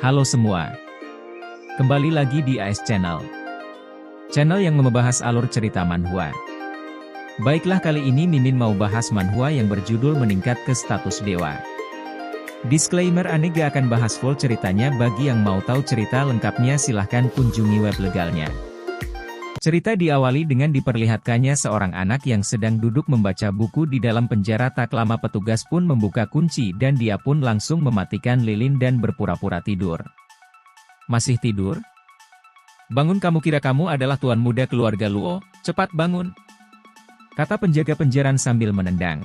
Halo semua. Kembali lagi di AS Channel. Channel yang membahas alur cerita manhwa. Baiklah, kali ini Mimin mau bahas manhwa yang berjudul Meningkat ke Status Dewa. Disclaimer, Ane gak akan bahas full ceritanya. Bagi yang mau tahu cerita lengkapnya silahkan kunjungi web legalnya. Cerita diawali dengan diperlihatkannya seorang anak yang sedang duduk membaca buku di dalam penjara. Tak lama petugas pun membuka kunci dan dia pun langsung mematikan lilin dan berpura-pura tidur. Masih tidur? Bangun, kamu kira kamu adalah tuan muda keluarga Luo? Cepat bangun! Kata penjaga penjara sambil menendang.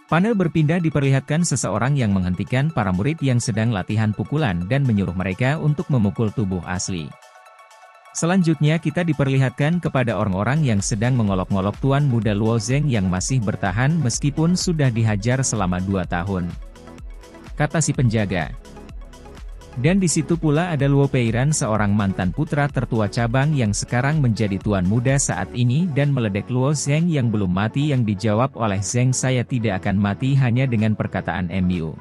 Panel berpindah diperlihatkan seseorang yang menghentikan para murid yang sedang latihan pukulan dan menyuruh mereka untuk memukul tubuh asli. Selanjutnya kita diperlihatkan kepada orang-orang yang sedang mengolok-ngolok tuan muda Luo Zeng yang masih bertahan meskipun sudah dihajar selama 2 tahun. Kata si penjaga. Dan di situ pula ada Luo Peiran, seorang mantan putra tertua cabang yang sekarang menjadi tuan muda saat ini, dan meledek Luo Zeng yang belum mati. Yang dijawab oleh Zeng, saya tidak akan mati hanya dengan perkataan MU.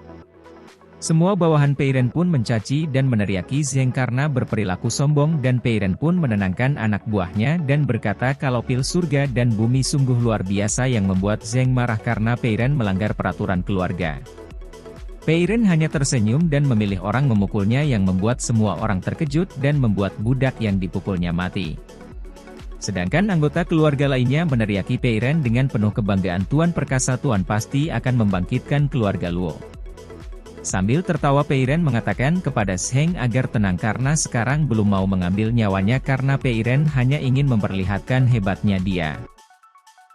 Semua bawahan Peiren pun mencaci dan meneriaki Zeng karena berperilaku sombong, dan Peiren pun menenangkan anak buahnya dan berkata kalau pil surga dan bumi sungguh luar biasa, yang membuat Zeng marah karena Peiren melanggar peraturan keluarga. Peiren hanya tersenyum dan memilih orang memukulnya, yang membuat semua orang terkejut dan membuat budak yang dipukulnya mati. Sedangkan anggota keluarga lainnya meneriaki Peiren dengan penuh kebanggaan, Tuan perkasa, Tuan pasti akan membangkitkan keluarga Luo. Sambil tertawa Peiren mengatakan kepada Zeng agar tenang karena sekarang belum mau mengambil nyawanya karena Peiren hanya ingin memperlihatkan hebatnya dia.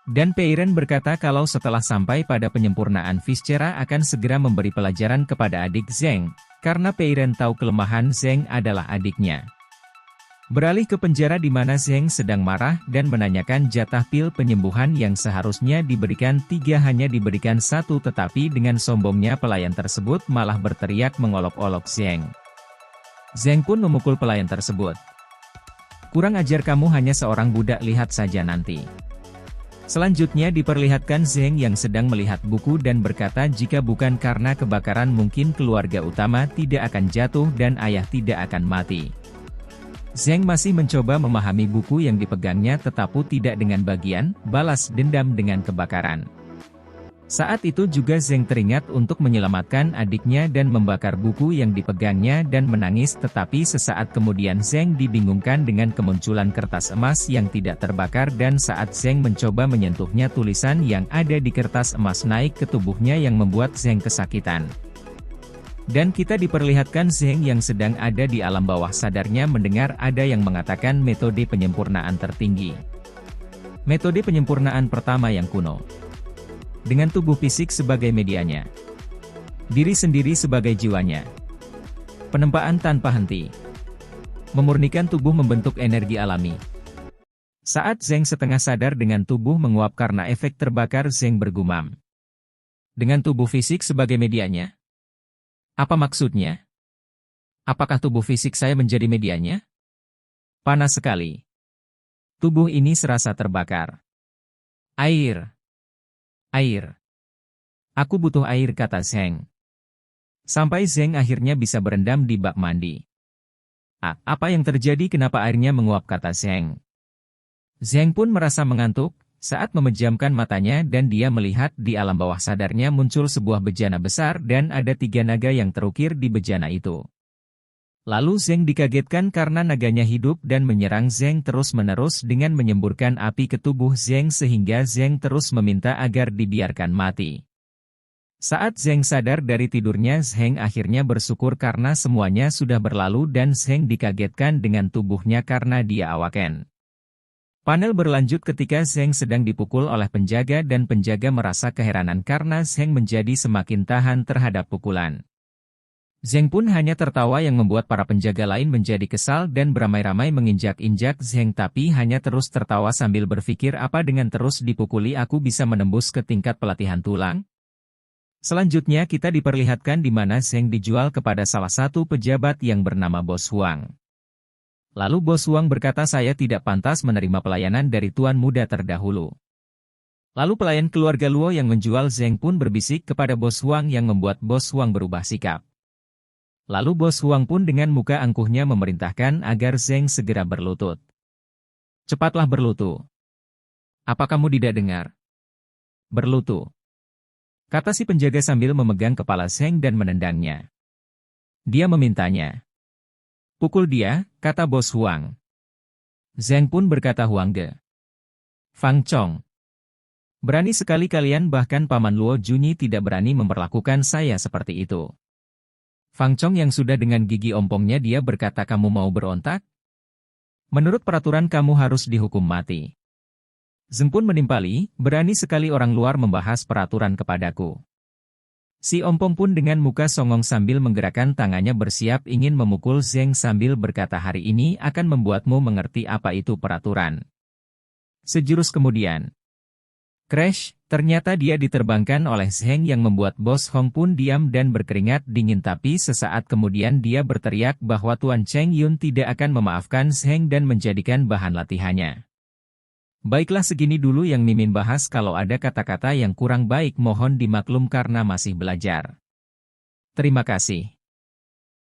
Dan Peiren berkata kalau setelah sampai pada penyempurnaan Viscera akan segera memberi pelajaran kepada adik Zeng, karena Peiren tahu kelemahan Zeng adalah adiknya. Beralih ke penjara di mana Zeng sedang marah dan menanyakan jatah pil penyembuhan yang seharusnya diberikan 3 hanya diberikan 1, tetapi dengan sombongnya pelayan tersebut malah berteriak mengolok-olok Zeng. Zeng pun memukul pelayan tersebut. Kurang ajar kamu, hanya seorang budak, lihat saja nanti. Selanjutnya diperlihatkan Zeng yang sedang melihat buku dan berkata jika bukan karena kebakaran mungkin keluarga utama tidak akan jatuh dan ayah tidak akan mati. Zeng masih mencoba memahami buku yang dipegangnya, tetapi tidak dengan bagian balas dendam dengan kebakaran. Saat itu juga Zeng teringat untuk menyelamatkan adiknya dan membakar buku yang dipegangnya dan menangis, tetapi sesaat kemudian Zeng dibingungkan dengan kemunculan kertas emas yang tidak terbakar, dan saat Zeng mencoba menyentuhnya tulisan yang ada di kertas emas naik ke tubuhnya yang membuat Zeng kesakitan. Dan kita diperlihatkan Zeng yang sedang ada di alam bawah sadarnya mendengar ada yang mengatakan metode penyempurnaan tertinggi. Metode penyempurnaan pertama yang kuno. Dengan tubuh fisik sebagai medianya. Diri sendiri sebagai jiwanya. Penempaan tanpa henti. Memurnikan tubuh membentuk energi alami. Saat Zeng setengah sadar dengan tubuh menguap karena efek terbakar, Zeng bergumam. Dengan tubuh fisik sebagai medianya? Apa maksudnya? Apakah tubuh fisik saya menjadi medianya? Panas sekali. Tubuh ini serasa terbakar. Air. Air. Aku butuh air, kata Zeng. Sampai Zeng akhirnya bisa berendam di bak mandi. Apa yang terjadi, kenapa airnya menguap, kata Zeng. Zeng pun merasa mengantuk saat memejamkan matanya dan dia melihat di alam bawah sadarnya muncul sebuah bejana besar dan ada 3 naga yang terukir di bejana itu. Lalu Zeng dikagetkan karena naganya hidup dan menyerang Zeng terus-menerus dengan menyemburkan api ke tubuh Zeng sehingga Zeng terus meminta agar dibiarkan mati. Saat Zeng sadar dari tidurnya, Zeng akhirnya bersyukur karena semuanya sudah berlalu, dan Zeng dikagetkan dengan tubuhnya karena dia awaken. Panel berlanjut ketika Zeng sedang dipukul oleh penjaga dan penjaga merasa keheranan karena Zeng menjadi semakin tahan terhadap pukulan. Zeng pun hanya tertawa yang membuat para penjaga lain menjadi kesal dan beramai-ramai menginjak-injak Zeng, tapi hanya terus tertawa sambil berpikir apa dengan terus dipukuli aku bisa menembus ke tingkat pelatihan tulang? Selanjutnya kita diperlihatkan di mana Zeng dijual kepada salah satu pejabat yang bernama Bos Huang. Lalu Bos Huang berkata saya tidak pantas menerima pelayanan dari tuan muda terdahulu. Lalu pelayan keluarga Luo yang menjual Zeng pun berbisik kepada Bos Huang yang membuat Bos Huang berubah sikap. Lalu Bos Huang pun dengan muka angkuhnya memerintahkan agar Zheng segera berlutut. Cepatlah berlutut. Apa kamu tidak dengar? Berlutut, kata si penjaga sambil memegang kepala Zheng dan menendangnya. Dia memintanya. Pukul dia, kata Bos Huang. Zheng pun berkata Huangge. Fang Chong. Berani sekali kalian, bahkan Paman Luo Junyi tidak berani memperlakukan saya seperti itu. Fang Chong yang sudah dengan gigi ompongnya dia berkata, kamu mau berontak? Menurut peraturan kamu harus dihukum mati. Zheng pun menimpali, berani sekali orang luar membahas peraturan kepadaku. Si ompong pun dengan muka songong sambil menggerakkan tangannya bersiap ingin memukul Zheng sambil berkata hari ini akan membuatmu mengerti apa itu peraturan. Sejurus kemudian. Crash, ternyata dia diterbangkan oleh Zheng yang membuat Bos Hong pun diam dan berkeringat dingin, tapi sesaat kemudian dia berteriak bahwa Tuan Cheng Yun tidak akan memaafkan Zheng dan menjadikan bahan latihannya. Baiklah, segini dulu yang Mimin bahas. Kalau ada kata-kata yang kurang baik mohon dimaklum karena masih belajar. Terima kasih.